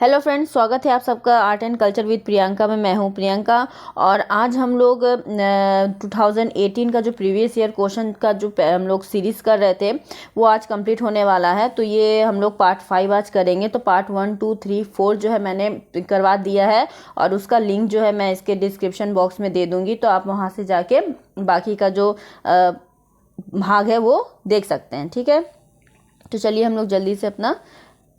Hello friends, स्वागत है आप सबका art and culture with Priyanka में। मैं हूं प्रियंका और आज हम लोग 2018 का जो प्रीवियस ईयर क्वेश्चन का जो हम लोग सीरीज़ कर रहे थे वो आज कंप्लीट होने वाला है। तो ये हम लोग पार्ट 5 आज करेंगे। तो पार्ट 1, 2, 3, 4 जो है मैंने करवा दिया है और उसका लिंक जो है मैं इसके डिस्क्रिप्शन बॉक्स में दे दूँगी, तो आप वहाँ से जाके बाकी का जो भाग है वो देख सकते हैं। ठीक है, तो चलिए हम लोग जल्दी से अपना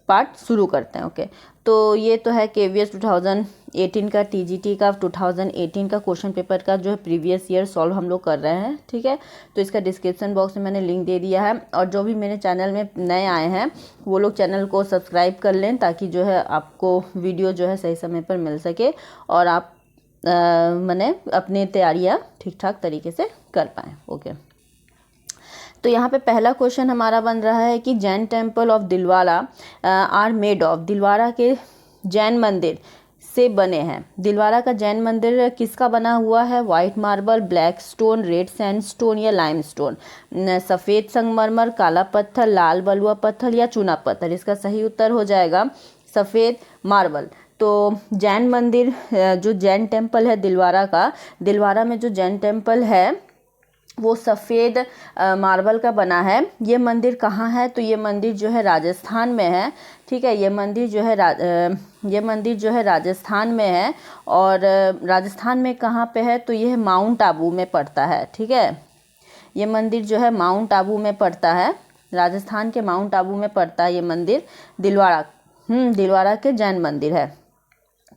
पार्ट शुरू करते हैं। ओके, तो ये तो है KVS 2018 का, TGT का 2018 का क्वेश्चन पेपर का जो है प्रीवियस ईयर सॉल्व हम लोग कर रहे हैं। ठीक है, तो इसका डिस्क्रिप्शन बॉक्स में मैंने लिंक दे दिया है और जो भी मेरे चैनल में नए आए हैं वो लोग चैनल को सब्सक्राइब कर लें ताकि जो है आपको वीडियो जो है सही समय पर मिल सके और आप मैंने अपनी तैयारियाँ ठीक ठाक तरीके से कर पाएँ। ओके, तो यहाँ पे पहला क्वेश्चन हमारा बन रहा है कि Jain temple of Dilwara are made of. Dilwara के जैन मंदिर से बने हैं। दिलवारा का जैन मंदिर किसका बना हुआ है? White marble, black stone, red sandstone या लाइम स्टोन, सफ़ेद संगमरमर, काला पत्थर, लाल बलुआ पत्थर या चूना पत्थर। इसका सही उत्तर हो जाएगा सफ़ेद मार्बल। तो जैन मंदिर जो जैन टेम्पल है दिलवारा का, दिलवारा में जो जैन टेम्पल है वो सफ़ेद मार्बल का बना है। ये मंदिर कहाँ है? तो ये मंदिर जो है राजस्थान में है। ठीक है, ये मंदिर जो है राजस्थान में है और राजस्थान में कहाँ पे है? तो ये माउंट आबू में पड़ता है। ठीक है, ये मंदिर जो है माउंट आबू में पड़ता है, राजस्थान के माउंट आबू में पड़ता है ये मंदिर दिलवारा के जैन मंदिर है।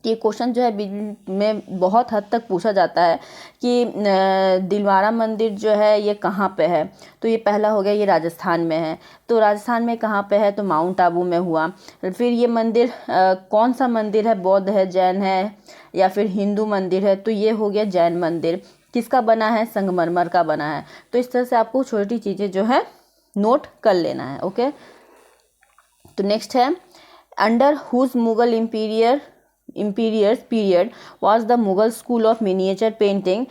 ये क्वेश्चन जो है में बहुत हद तक पूछा जाता है कि दिलवारा मंदिर जो है ये कहाँ पे है। तो ये पहला हो गया, ये राजस्थान में है। तो राजस्थान में कहाँ पे है? तो माउंट आबू में हुआ। फिर ये मंदिर कौन सा मंदिर है? बौद्ध है, जैन है या फिर हिंदू मंदिर है? तो ये हो गया जैन मंदिर। किसका बना है? संगमरमर का बना है। तो इस तरह से आपको छोटी चीज़ें जो है नोट कर लेना है। ओके, तो नेक्स्ट है under whose Mughal Imperials period was the Mughal school of miniature painting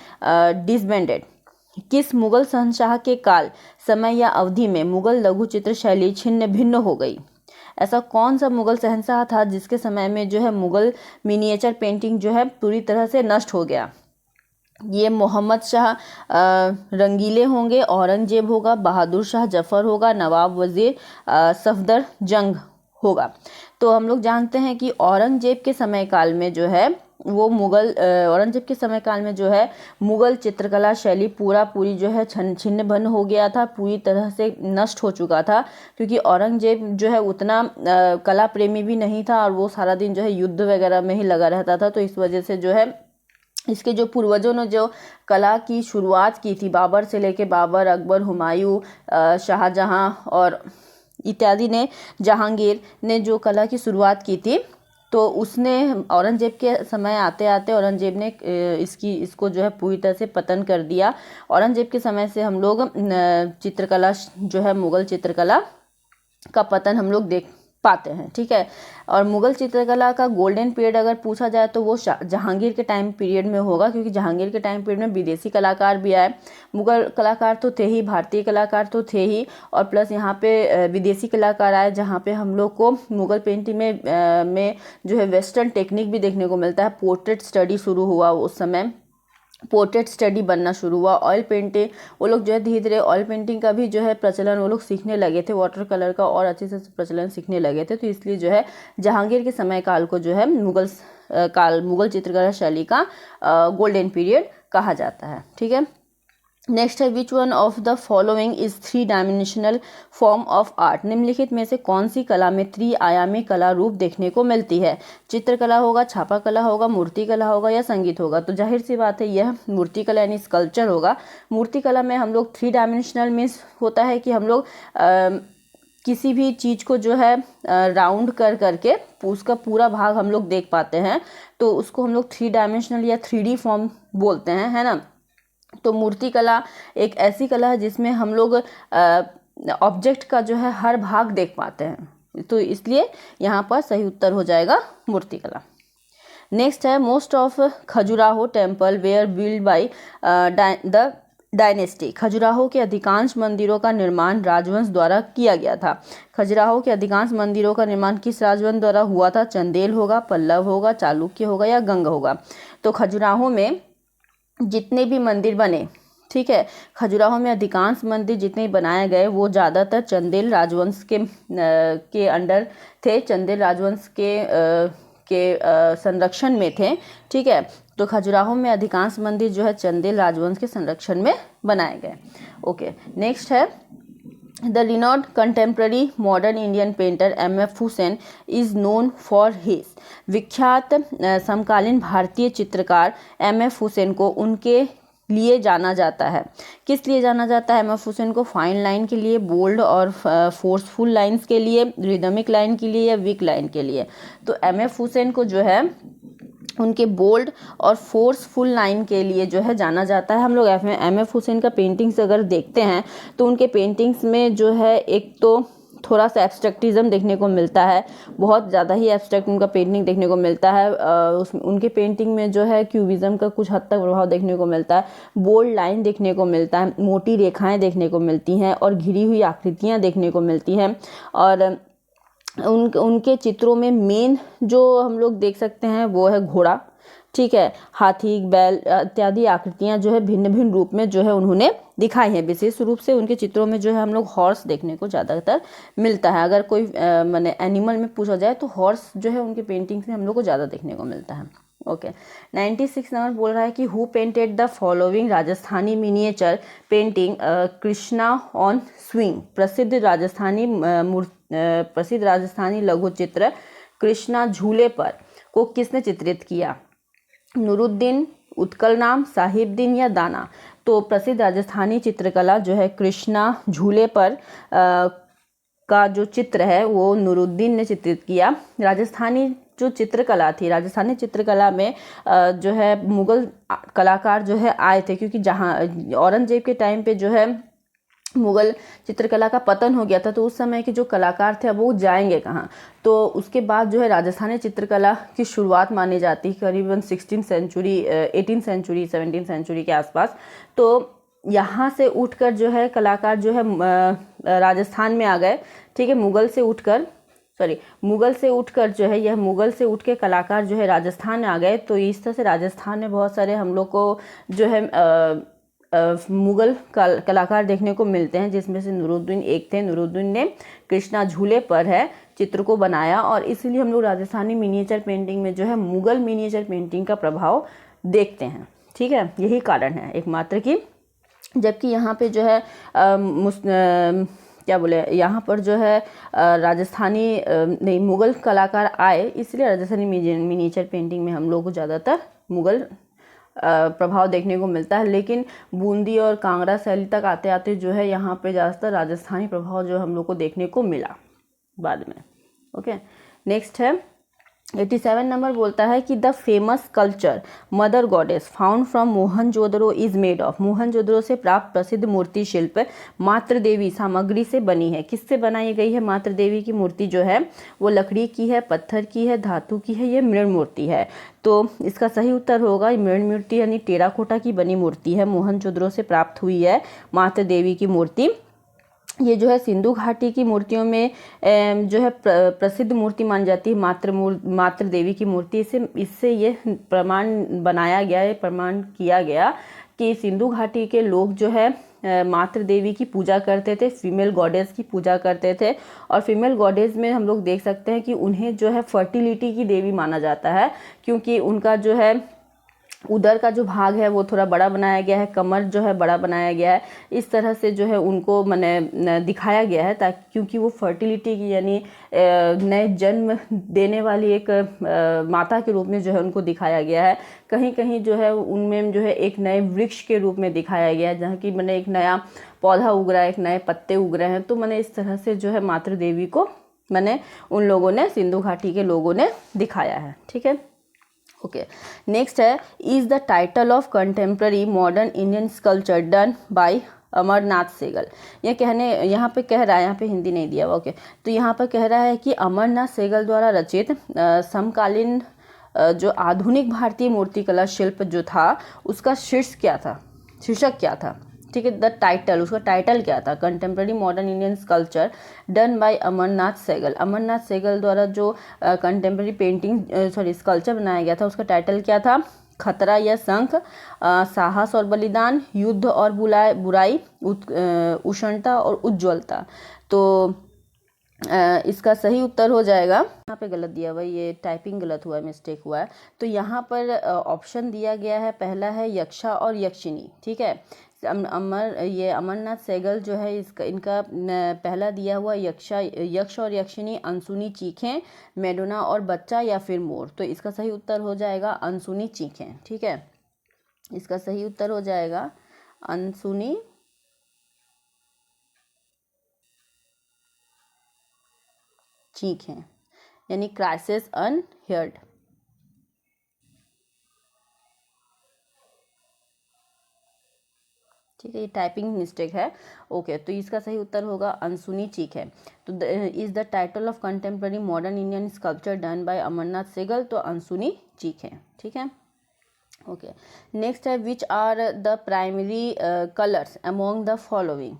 disbanded। किस मुगल शहंशाह के काल, समय या अवधि में मुगल लघु चित्र शैली छिन्न भिन्न हो गई? ऐसा कौन सा मुगल शहंशाह था जिसके समय में जो है मुगल मिनिएचर पेंटिंग जो है पूरी तरह से नष्ट हो गया? ये मोहम्मद शाह रंगीले होंगे, औरंगजेब होगा, बहादुर शाह जफर होगा, नवाब वजीर सफदर जंग होगा। तो हम लोग जानते हैं कि औरंगजेब के समय काल में जो है मुगल चित्रकला शैली पूरी जो है छिन्न भिन्न हो गया था, पूरी तरह से नष्ट हो चुका था, क्योंकि औरंगजेब जो है उतना कला प्रेमी भी नहीं था और वो सारा दिन जो है युद्ध वगैरह में ही लगा रहता था। तो इस वजह से जो है इसके जो पूर्वजों ने जो कला की शुरुआत की थी, बाबर से लेके बाबर, अकबर, हुमायूं, शाहजहां और इत्यादि ने, जहांगीर ने जो कला की शुरुआत की थी, तो उसने औरंगजेब के समय आते आते औरंगजेब ने इसको जो है पूरी तरह से पतन कर दिया। औरंगजेब के समय से हम लोग चित्रकला जो है मुगल चित्रकला का पतन हम लोग देख पाते हैं। ठीक है, और मुगल चित्रकला का गोल्डन पीरियड अगर पूछा जाए तो वो जहांगीर के टाइम पीरियड में होगा, क्योंकि जहांगीर के टाइम पीरियड में विदेशी कलाकार भी आए। मुगल कलाकार तो थे ही, भारतीय कलाकार तो थे ही, और प्लस यहाँ पे विदेशी कलाकार आए, जहाँ पे हम लोग को मुगल पेंटिंग में जो है वेस्टर्न टेक्निक भी देखने को मिलता है। पोर्ट्रेट स्टडी शुरू हुआ उस समय, पोर्ट्रेट स्टडी बनना शुरू हुआ। ऑयल पेंटिंग, वो लोग जो है धीरे धीरे ऑयल पेंटिंग का भी जो है प्रचलन वो लोग सीखने लगे थे, वाटर कलर का और अच्छे से प्रचलन सीखने लगे थे। तो इसलिए जो है जहांगीर के समय काल को जो है मुगल चित्रकला शैली का गोल्डन पीरियड कहा जाता है। ठीक है, नेक्स्ट है which one of the following is 3 dimensional form of art. निम्नलिखित में से कौन सी कला में त्रिआयामी कला रूप देखने को मिलती है? चित्रकला होगा, छापा कला होगा, मूर्ति कला होगा या संगीत होगा? तो जाहिर सी बात है यह मूर्ति कला यानी स्कल्पचर होगा। मूर्ति कला में हम लोग 3 डायमेंशनल मीन्स होता है कि हम लोग किसी भी चीज़ को जो है राउंड करके उसका पूरा भाग हम लोग देख पाते हैं, तो उसको हम लोग 3 डायमेंशनल या 3D फॉर्म बोलते हैं, है ना। तो मूर्ति कला एक ऐसी कला है जिसमें हम लोग ऑब्जेक्ट का जो है हर भाग देख पाते हैं, तो इसलिए यहाँ पर सही उत्तर हो जाएगा मूर्ति कला। नेक्स्ट है most of Khajuraho temple were build by the dynasty. Khajuraho के अधिकांश मंदिरों का निर्माण राजवंश द्वारा किया गया था। खजुराहो के अधिकांश मंदिरों का निर्माण किस राजवंश द्वारा हुआ था? चंदेल होगा, पल्लव होगा, चालुक्य होगा या गंग होगा। तो खजुराहो में जितने भी मंदिर बने, ठीक है, खजुराहो में अधिकांश मंदिर जितने बनाए गए वो ज़्यादातर चंदेल राजवंश के अंडर थे, चंदेल राजवंश के संरक्षण में थे। ठीक है, तो खजुराहो में अधिकांश मंदिर जो है चंदेल राजवंश के संरक्षण में बनाए गए। ओके, नेक्स्ट है the renowned contemporary modern Indian painter M.F. Hussain is known for his. विख्यात समकालीन भारतीय चित्रकार M.F. हुसैन को उनके लिए जाना जाता है। किस लिए जाना जाता है M.F. हुसैन को? फाइन लाइन के लिए, बोल्ड और फोर्सफुल लाइंस के लिए, रिदमिक लाइन के लिए या वीक लाइन के लिए। तो M.F. हुसैन को जो है उनके बोल्ड और फोर्सफुल लाइन के लिए जो है जाना जाता है। हम लोग M.F. हुसैन का पेंटिंग्स अगर देखते हैं तो उनके पेंटिंग्स में जो है एक तो थोड़ा सा एब्स्ट्रैक्टिज्म देखने को मिलता है, बहुत ज़्यादा ही एब्स्ट्रैक्ट उनका पेंटिंग देखने को मिलता है। उनके पेंटिंग में जो है क्यूबिज्म का कुछ हद तक प्रभाव देखने को मिलता है, बोल्ड लाइन देखने को मिलता है, मोटी रेखाएं देखने को मिलती हैं और घिरी हुई आकृतियाँ देखने को मिलती हैं। और उनके चित्रों में मेन जो हम लोग देख सकते हैं वो है घोड़ा, ठीक है, हाथी, बैल इत्यादि आकृतियां जो है भिन्न भिन्न रूप में जो है उन्होंने दिखाई हैं। विशेष रूप से उनके चित्रों में जो है हम लोग हॉर्स देखने को ज़्यादातर मिलता है। अगर कोई माने एनिमल में पूछा जाए तो हॉर्स जो है उनके पेंटिंग्स में हम लोग को ज़्यादा देखने को मिलता है। ओके, 96 नंबर बोल रहा है कि who painted the following Rajasthani miniature painting Krishna on swing. प्रसिद्ध राजस्थानी लघु चित्र कृष्णा झूले पर को किसने चित्रित किया? नूरुद्दीन, उत्कल नाम, साहिबदीन या दाना। तो प्रसिद्ध राजस्थानी चित्रकला जो है कृष्णा झूले पर का जो चित्र है वो नूरुद्दीन ने चित्रित किया। राजस्थानी जो चित्रकला थी, राजस्थानी चित्रकला में जो है मुगल कलाकार जो है आए थे, क्योंकि जहाँ औरंगजेब के टाइम पे जो है मुगल चित्रकला का पतन हो गया था, तो उस समय के जो कलाकार थे अब वो जाएंगे कहाँ। तो उसके बाद जो है राजस्थानी चित्रकला की शुरुआत मानी जाती है करीबन 16th century, 18th century, 17th century के आसपास। तो यहाँ से उठकर जो है कलाकार जो है राजस्थान में आ गए, ठीक है, मुगल से उठकर जो है यह मुगल से उठ के कलाकार जो है राजस्थान आ गए। तो इस तरह से राजस्थान में बहुत सारे हम लोग को जो है मुगल कलाकार देखने को मिलते हैं, जिसमें से नूरुद्दीन एक थे। नूरुद्दीन ने कृष्णा झूले पर है चित्र को बनाया और इसीलिए हम लोग राजस्थानी मिनिएचर पेंटिंग में जो है मुगल मिनिएचर पेंटिंग का प्रभाव देखते हैं। ठीक है, यही कारण है एकमात्र की। जबकि यहाँ पे जो है यहाँ पर जो है राजस्थानी नहीं मुगल कलाकार आए, इसलिए राजस्थानी मिनिएचर पेंटिंग में हम लोग को ज़्यादातर मुगल प्रभाव देखने को मिलता है। लेकिन बूंदी और कांगड़ा शैली तक आते आते जो है यहाँ पे ज़्यादातर राजस्थानी प्रभाव जो हम लोग को देखने को मिला बाद में। ओके, नेक्स्ट है 87 नंबर बोलता है कि the famous culture mother goddess found from Mohenjodaro is made of. Mohenjodaro से प्राप्त प्रसिद्ध मूर्ति शिल्प मातृ देवी सामग्री से बनी है। किससे बनाई गई है? मातृ देवी की मूर्ति जो है वो लकड़ी की है, पत्थर की है, धातु की है, ये मृण मूर्ति है। तो इसका सही उत्तर होगा मृण मूर्ति यानी टेराकोटा की बनी मूर्ति है, मोहनजोदड़ो से प्राप्त हुई है मातृ देवी की मूर्ति। ये जो है सिंधु घाटी की मूर्तियों में जो है प्रसिद्ध मूर्ति मानी जाती है मातृ देवी की मूर्ति। इससे ये प्रमाण बनाया गया है, प्रमाण किया गया कि सिंधु घाटी के लोग जो है मातृ देवी की पूजा करते थे, फीमेल गॉडेस की पूजा करते थे। और फीमेल गॉडेस में हम लोग देख सकते हैं कि उन्हें जो है फर्टिलिटी की देवी माना जाता है, क्योंकि उनका जो है उदर का जो भाग है वो थोड़ा बड़ा बनाया गया है, कमर जो है बड़ा बनाया गया है। इस तरह से जो है उनको मैंने दिखाया गया है ताकि क्योंकि वो फर्टिलिटी की यानी नए जन्म देने वाली एक माता के रूप में जो है उनको दिखाया गया है। कहीं कहीं जो है उनमें जो है एक नए वृक्ष के रूप में दिखाया गया है, जहाँ की मैंने एक नया पौधा उग रहा है, एक नए पत्ते उग रहे हैं। तो मैंने इस तरह से जो है मातृ देवी को मैंने उन लोगों ने सिंधु घाटी के लोगों ने दिखाया है। ठीक है, ओके, नेक्स्ट है is the title of contemporary modern Indian sculpture done by Amarnath Sehgal. यहाँ पे कह रहा है, यहाँ पे हिंदी नहीं दिया हुआ। ओके, तो यहाँ पर कह रहा है कि अमरनाथ सेगल द्वारा रचित समकालीन जो आधुनिक भारतीय मूर्तिकला शिल्प जो था उसका शीर्षक क्या था? ठीक है। द टाइटल, उसका टाइटल क्या था, contemporary modern Indian sculpture done by Amarnath Sehgal. Amarnath Sehgal द्वारा जो कंटेम्प्रेरी स्कल्पचर बनाया गया था, उसका टाइटल क्या था, खतरा या शंख, साहस और बलिदान, युद्ध और बुराई, उष्णता और उज्ज्वलता। तो इसका सही उत्तर हो जाएगा, यहाँ पे गलत दिया हुआ है, ये टाइपिंग गलत हुआ है, मिस्टेक हुआ है। तो यहाँ पर ऑप्शन दिया गया है, पहला है यक्षा और यक्षिणी। ठीक है, अमरनाथ सहगल जो है इनका पहला दिया हुआ यक्ष और यक्षिणी, अनसुनी चीखें, मेडोना और बच्चा, या फिर मोर। तो इसका सही उत्तर हो जाएगा अनसुनी चीखें। ठीक है, इसका सही उत्तर हो जाएगा अनसुनी चीखें, यानी क्राइसिस अनहियर्ड। ठीक है, ये टाइपिंग मिस्टेक है। ओके, तो इसका सही उत्तर होगा अनसुनी चीख है। तो is the title of contemporary modern Indian sculpture done by Amarnath Sehgal, तो अनसुनी चीख है। ठीक है, ओके। नेक्स्ट है, which are the primary colours among the following.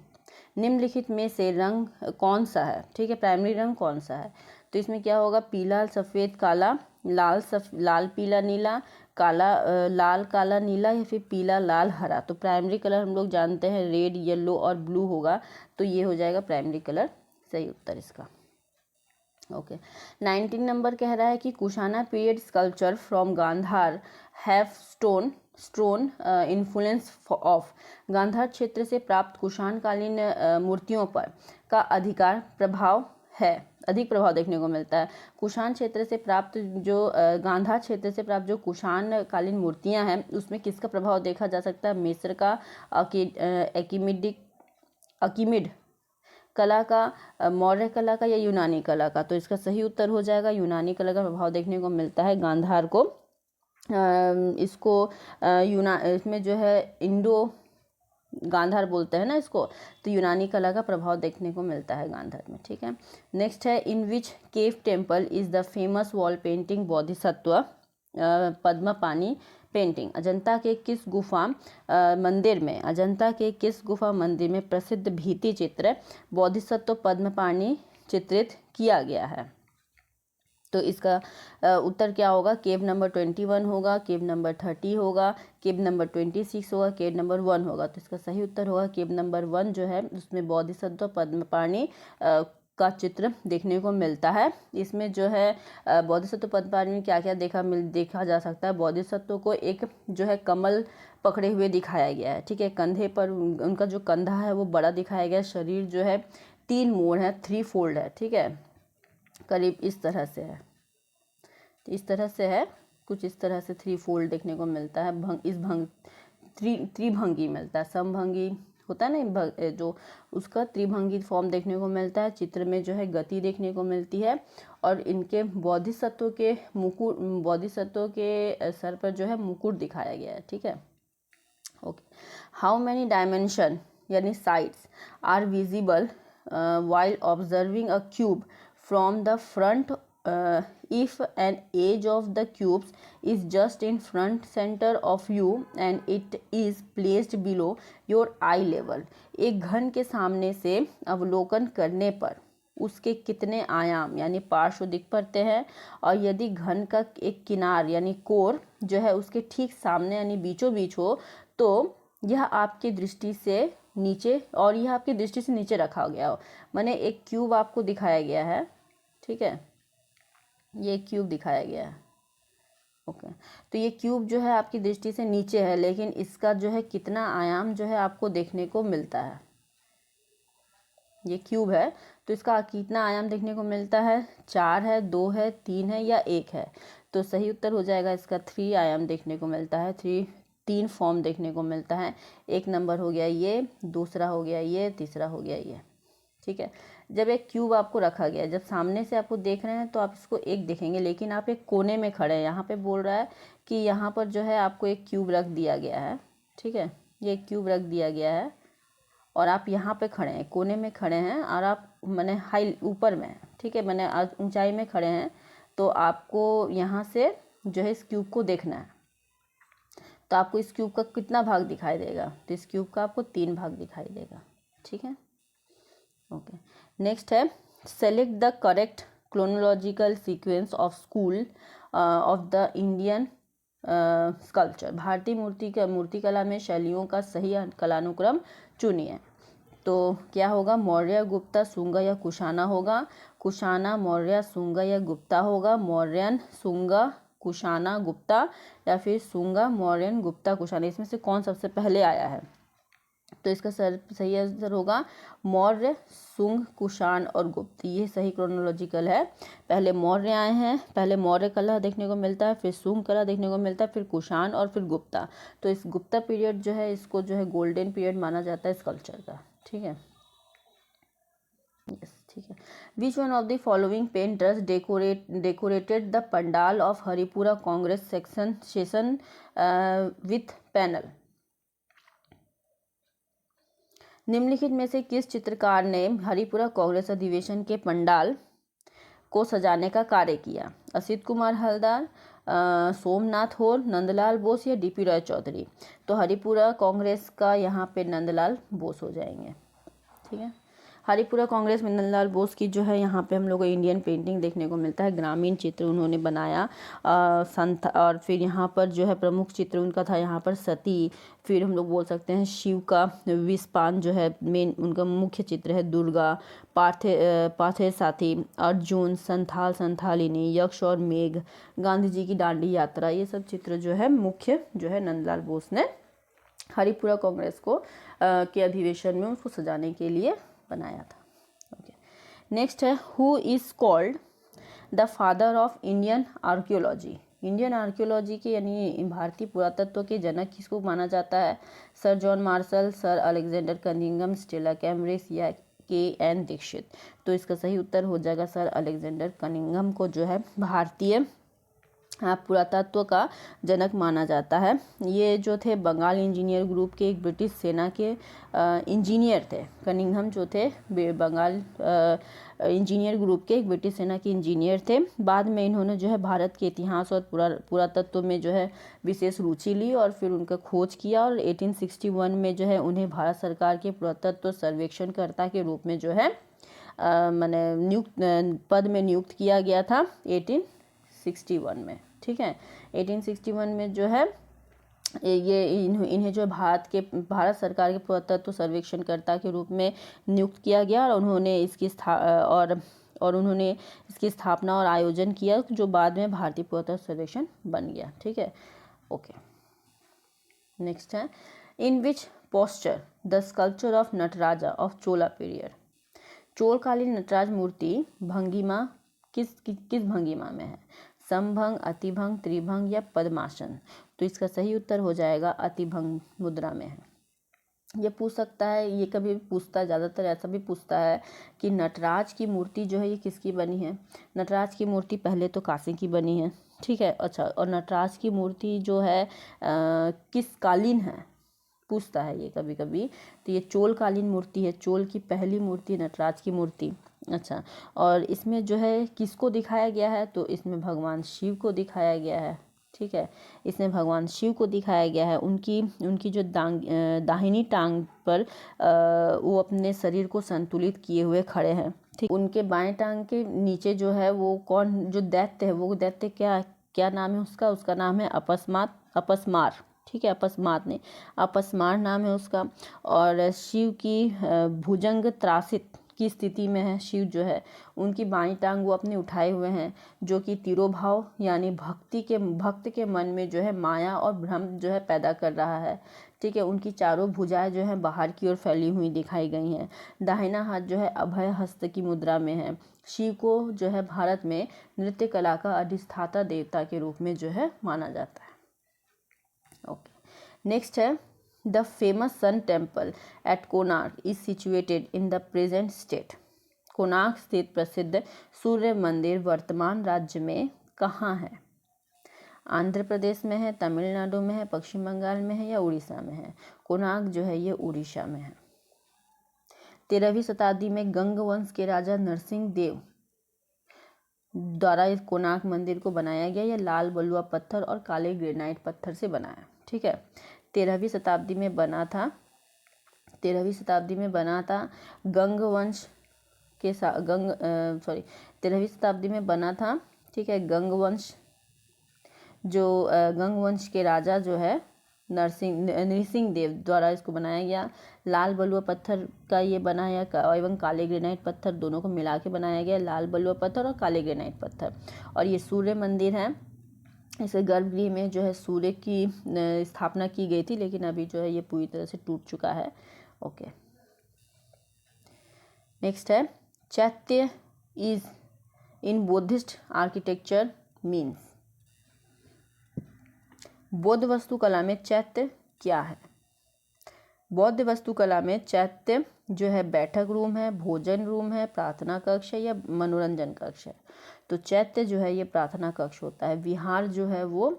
निम्नलिखित में से रंग कौन सा है। ठीक है, प्राइमरी रंग कौन सा है, तो इसमें क्या होगा, पीला सफ़ेद काला, लाल पीला नीला, काला लाल काला नीला, या फिर पीला लाल हरा। तो प्राइमरी कलर हम लोग जानते हैं रेड, येलो और ब्लू होगा, तो ये हो जाएगा प्राइमरी कलर, सही उत्तर इसका। ओके, 19 नंबर कह रहा है कि Kushana period sculpture from Gandhara have stone influence of. Gandhara क्षेत्र से प्राप्त कुषाण कालीन मूर्तियों पर का अधिक प्रभाव देखने को मिलता है। कुषाण क्षेत्र से प्राप्त जो गांधार क्षेत्र से प्राप्त जो कुषाण कालीन मूर्तियां हैं, उसमें किसका प्रभाव देखा जा सकता है, मिस्र का, अकीमिड कला का, मौर्य कला का, या यूनानी कला का। तो इसका सही उत्तर हो जाएगा यूनानी कला का प्रभाव देखने को मिलता है गांधार को। इसको इसमें जो है इंडो गांधार बोलते हैं ना इसको, तो यूनानी कला का प्रभाव देखने को मिलता है गांधार में। ठीक है, नेक्स्ट है, in which cave temple is the famous wall painting Bodhisattva Padmapani painting. Ajanta के किस गुफा मंदिर में प्रसिद्ध भित्ति चित्र बोधिसत्व पद्मपाणि चित्रित किया गया है। तो इसका उत्तर क्या होगा, केव नंबर 21 होगा, केव नंबर 30 होगा, केव नंबर 26 होगा, केव नंबर 1 होगा। तो इसका सही उत्तर होगा केव नंबर 1 जो है, उसमें बोधिसत्व पद्मपाणि का चित्र देखने को मिलता है। इसमें जो है बोधिसत्व पद्मपाणि में क्या क्या देखा जा सकता है। बोधिसत्व को एक जो है कमल पकड़े हुए दिखाया गया है। ठीक है, कंधे पर उनका जो कंधा है वो बड़ा दिखाया गया है, शरीर जो है 3 मोड़ है, 3 फोल्ड है। ठीक है, करीब इस तरह से है, तो इस तरह से है, कुछ इस तरह से 3 फोल्ड देखने को मिलता है। त्रिभंगी मिलता है, समभंगी होता है ना जो, उसका त्रिभंगी फॉर्म देखने को मिलता है। चित्र में जो है गति देखने को मिलती है, और इनके बोधिसत्व के सर पर जो है मुकुट दिखाया गया है। ठीक है, ओके। हाउ मैनी डायमेंशन यानी sides are visible while observing a cube from the front if an edge of the cubes is just in front center of you and it is placed below your eye level। एक घन के सामने से अवलोकन करने पर उसके कितने आयाम यानी पार्श्व दिख पड़ते हैं, और यदि घन का एक किनार यानी कोर जो है उसके ठीक सामने यानी बीचों बीच हो, तो यह आपकी दृष्टि से नीचे रखा गया हो। माने एक क्यूब आपको दिखाया गया है। ठीक है, ये क्यूब दिखाया गया है। ओके, तो ये क्यूब जो है आपकी दृष्टि से नीचे है, लेकिन इसका जो है कितना आयाम जो है आपको देखने को मिलता है। ये क्यूब है तो इसका कितना आयाम देखने को मिलता है, 4 है, 2 है, 3 है, या 1 है। तो सही उत्तर हो जाएगा इसका 3 आयाम देखने को मिलता है, 3 फॉर्म देखने को मिलता है। 1 नंबर हो गया ये, दूसरा हो गया ये, तीसरा हो गया ये। ठीक है, जब एक क्यूब आपको रखा गया है, जब सामने से आपको देख रहे हैं तो आप इसको एक देखेंगे, लेकिन आप एक कोने में खड़े हैं। यहाँ पे बोल रहा है कि यहाँ पर जो है आपको एक क्यूब रख दिया गया है। ठीक है, ये एक क्यूब रख दिया गया है और आप यहाँ पे खड़े हैं, कोने में खड़े हैं, और आप मैंने हाई ऊपर में, ठीक है, मैंने ऊंचाई में खड़े हैं, तो आपको यहाँ से जो है इस क्यूब को देखना है। तो आपको इस क्यूब का कितना भाग दिखाई देगा, तो इस क्यूब का आपको 3 भाग दिखाई देगा। ठीक है, ओके। नेक्स्ट है select the correct chronological sequence of school of the Indian sculpture. भारतीय मूर्तिकला में शैलियों का सही कालानुक्रम चुनिए। तो क्या होगा, मौर्य, गुप्ता, शुंगा या कुशाना होगा। कुशाना, मौर्य, शुंगा या गुप्ता होगा। मौर्यन, शुंगा, कुशाना, गुप्ता, या फिर शुंगा, मौर्यन, गुप्ता, कुशाना। इसमें से कौन सबसे पहले आया है, तो इसका सही आंसर होगा मौर्य, शुंग, कुषाण और गुप्त। ये सही क्रोनोलॉजिकल है। पहले मौर्य आए हैं, पहले मौर्य कला देखने को मिलता है, फिर शुंग कला देखने को मिलता है, फिर कुषाण और फिर गुप्ता। तो इस गुप्ता पीरियड जो है, इसको जो है गोल्डन पीरियड माना जाता है इस कल्चर का। ठीक है, यस, ठीक है। Which one of the following painters decorated the pandal of Haripura Congress session with panel. निम्नलिखित में से किस चित्रकार ने हरिपुरा कांग्रेस अधिवेशन के पंडाल को सजाने का कार्य किया? असित कुमार हलदार, सोमनाथ होर, नंदलाल बोस या डीपी रॉय चौधरी। तो हरिपुरा कांग्रेस का यहाँ पे नंदलाल बोस हो जाएंगे। ठीक है, हरिपुरा कांग्रेस में नंदलाल बोस की जो है यहाँ पे हम लोग को इंडियन पेंटिंग देखने को मिलता है। ग्रामीण चित्र उन्होंने बनाया संत, और फिर यहाँ पर जो है प्रमुख चित्र उनका था यहाँ पर सती। फिर हम लोग बोल सकते हैं शिव का विषपान जो है मेन उनका मुख्य चित्र है। दुर्गा, पाथे साथी, अर्जुन, संथाल संथालिनी, यक्ष और मेघ, गांधी जी की दांडी यात्रा, ये सब चित्र जो है मुख्य जो है नंदलाल बोस ने हरिपुरा कांग्रेस को के अधिवेशन में उसको सजाने के लिए बनाया था। ओके, नेक्स्ट है who is called the father of Indian archaeology. Indian archaeology के यानी भारतीय पुरातत्व के जनक किसको माना जाता है? Sir John Marshall, sir Alexander Cunningham, Stella Cambridge या के.एन. दीक्षित। तो इसका सही उत्तर हो जाएगा सर अलेक्जेंडर कनिंघम को जो है भारतीय पुरातत्व का जनक माना जाता है। ये जो थे बंगाल इंजीनियर ग्रुप के एक ब्रिटिश सेना के इंजीनियर थे। कनिंघम जो थे बंगाल इंजीनियर ग्रुप के एक ब्रिटिश सेना के इंजीनियर थे। बाद में इन्होंने जो है भारत के इतिहास और पुरातत्व में जो है विशेष रुचि ली और फिर उनका खोज किया, और 1861 में जो है उन्हें भारत सरकार के पुरातत्व सर्वेक्षणकर्ता के रूप में जो है मैंने पद में नियुक्त किया गया था 1861 में। ठीक है, 1861 में जो है ये इन्हें जो भारत सरकार के पुरातत्व सर्वेक्षणकर्ता के रूप में नियुक्त किया गया, और उन्होंने इसकी स्थापना और आयोजन किया, जो बाद में भारतीय पुरातत्व सर्वेक्षण बन गया। ठीक है, ओके। नेक्स्ट है in which posture the sculpture of Nataraja of Chola period. चोलकालीन नटराज मूर्ति भंगिमा किस भंगिमा में है? समभंग, अतिभंग, त्रिभंग या पद्मासन। तो इसका सही उत्तर हो जाएगा अतिभंग मुद्रा में है। ये पूछ सकता है, ये कभी पूछता है, ज़्यादातर ऐसा भी पूछता है कि नटराज की मूर्ति जो है ये किसकी बनी है? नटराज की मूर्ति पहले तो काशी की बनी है। ठीक है, अच्छा, और नटराज की मूर्ति जो है किस कालीन है पूछता है ये कभी कभी। तो ये चोलकालीन मूर्ति है, चोल की पहली मूर्ति नटराज की मूर्ति। अच्छा, और इसमें जो है किसको दिखाया गया है? तो इसमें भगवान शिव को दिखाया गया है। ठीक है, इसमें भगवान शिव को दिखाया गया है। उनकी जो दाहिनी टांग पर वो अपने शरीर को संतुलित किए हुए खड़े हैं। ठीक, उनके बाएं टांग के नीचे जो है वो कौन जो दैत्य है, वो दैत्य क्या नाम है उसका नाम है अपस्मार। ठीक है, अपस्मार नहीं, अपस्मार नाम है उसका। और शिव की भुजंग त्रासित की स्थिति में है। शिव जो है उनकी बाईं टांग वो अपने उठाए हुए हैं, जो कि तिरोभाव यानी भक्त के मन में जो है माया और भ्रम जो है पैदा कर रहा है। ठीक है, उनकी चारों भुजाएं जो है बाहर की ओर फैली हुई दिखाई गई हैं। दाहिना हाथ जो है अभय हस्त की मुद्रा में है। शिव को जो है भारत में नृत्य कला का अधिष्ठाता देवता के रूप में जो है माना जाता है। ओके, नेक्स्ट है the famous sun temple at Konark is situated in the present state. Konark स्थित प्रसिद्ध सूर्य मंदिर वर्तमान राज्य में कहाँ है? आंध्र प्रदेश में है, तमिलनाडु में है, पश्चिम बंगाल में है या उड़ीसा में है? कोणार्क जो है ये उड़ीसा में है। 13वीं शताब्दी में गंग वंश के राजा नरसिंह देव द्वारा इस कोणार्क मंदिर को बनाया गया। यह लाल बलुआ पत्थर और काले ग्रेनाइट पत्थर से बना है। ठीक है। 13वीं शताब्दी में बना था, 13वीं शताब्दी में बना था गंग वंश के साथ 13वीं शताब्दी में बना था, ठीक है। गंग वंश के राजा जो है नरसिंह देव द्वारा इसको बनाया गया। लाल बलुआ पत्थर का ये बनाया एवं काले ग्रेनाइट पत्थर दोनों को मिला के बनाया गया, लाल बलुआ पत्थर और काले ग्रेनाइट पत्थर। और ये सूर्य मंदिर है, इसे गर्भगृह में जो है सूर्य की स्थापना की गई थी, लेकिन अभी जो है ये पूरी तरह से टूट चुका है। ओके, नेक्स्ट है चैत्य is in Buddhist architecture means. बौद्ध वास्तुकला में चैत्य क्या है? बौद्ध वास्तुकला में चैत्य जो है बैठक रूम है, भोजन रूम है, प्रार्थना कक्ष है या मनोरंजन कक्ष है। तो चैत्य जो है ये प्रार्थना कक्ष होता है। विहार जो है वो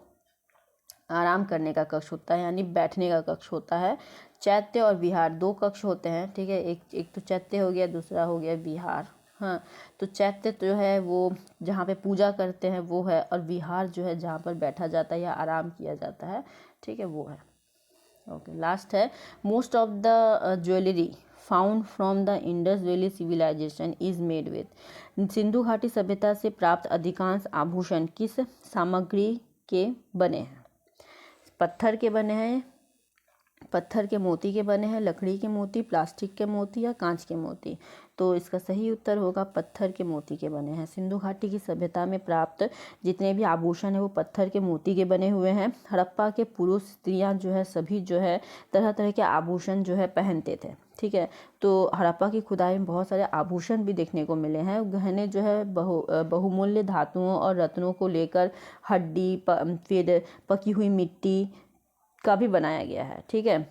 आराम करने का कक्ष होता है, यानी बैठने का कक्ष होता है। चैत्य और विहार दो कक्ष होते हैं, ठीक है। एक तो चैत्य हो गया, दूसरा हो गया विहार। हाँ, तो चैत्य जो है वो जहाँ पे पूजा करते हैं वो है, और विहार जो है जहाँ पर बैठा जाता है या आराम किया जाता है, ठीक है, वो है। ओके, लास्ट है most of the jewellery found from the Indus valley civilisation is made with. Sindhu घाटी सभ्यता से प्राप्त अधिकांश आभूषण किस सामग्री के बने हैं? पत्थर के बने हैं, पत्थर के मोती के बने हैं, लकड़ी के मोती, प्लास्टिक के मोती या कांच के मोती। तो इसका सही उत्तर होगा पत्थर के मोती के बने हैं। सिंधु घाटी की सभ्यता में प्राप्त जितने भी आभूषण हैं वो पत्थर के मोती के बने हुए हैं। हड़प्पा के पुरुष स्त्रियां जो है सभी जो है तरह तरह के आभूषण जो है पहनते थे, ठीक है। तो हड़प्पा की खुदाई में बहुत सारे आभूषण भी देखने को मिले हैं। गहने जो है बहुमूल्य धातुओं और रत्नों को लेकर हड्डी फिर पकी हुई मिट्टी का भी बनाया गया है, ठीक है।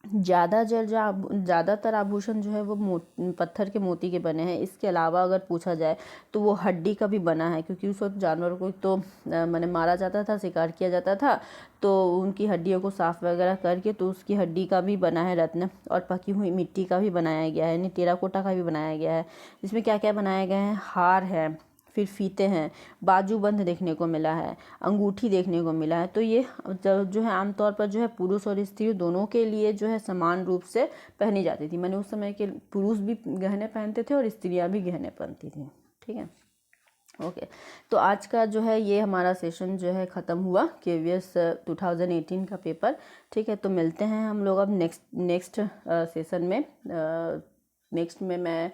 ज़्यादातर आभूषण जो है वो पत्थर के मोती के बने हैं। इसके अलावा अगर पूछा जाए तो वो हड्डी का भी बना है, क्योंकि उस वक्त जानवर को तो माने मारा जाता था, शिकार किया जाता था, तो उनकी हड्डियों को साफ वगैरह करके तो उसकी हड्डी का भी बना है रत्न। और पकी हुई मिट्टी का भी बनाया गया है, यानी टेराकोटा का भी बनाया गया है। इसमें क्या क्या बनाए गए हैं? हार है, फिर फीते हैं, बाजूबंद देखने को मिला है, अंगूठी देखने को मिला है। तो ये जो है आमतौर पर जो है पुरुष और स्त्री दोनों के लिए जो है समान रूप से पहनी जाती थी। मैंने उस समय के पुरुष भी गहने पहनते थे और स्त्रियां भी गहने पहनती थी, ठीक है। ओके, तो आज का जो है ये हमारा सेशन जो है ख़त्म हुआ KVS 2018 का पेपर, ठीक है। तो मिलते हैं हम लोग अब नेक्स्ट सेशन में। नेक्स्ट में मैं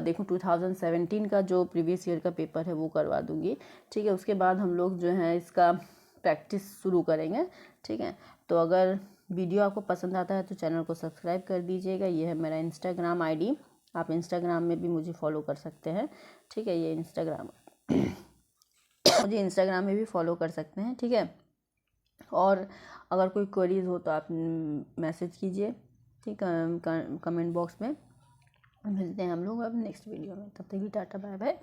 देखूँ 2017 का जो प्रीवियस ईयर का पेपर है वो करवा दूँगी, ठीक है। उसके बाद हम लोग जो है इसका प्रैक्टिस शुरू करेंगे, ठीक है। तो अगर वीडियो आपको पसंद आता है तो चैनल को सब्सक्राइब कर दीजिएगा। ये है मेरा इंस्टाग्राम ID, आप इंस्टाग्राम में भी मुझे फॉलो कर सकते हैं, ठीक है। ये इंस्टाग्राम मुझे इंस्टाग्राम में भी फॉलो कर सकते हैं, ठीक है। और अगर कोई क्वेरीज हो तो आप मैसेज कीजिए, ठीक है, कमेंट बॉक्स में। मिलते हैं हम लोग अब नेक्स्ट वीडियो में, तब तक की टाटा बाय बाय।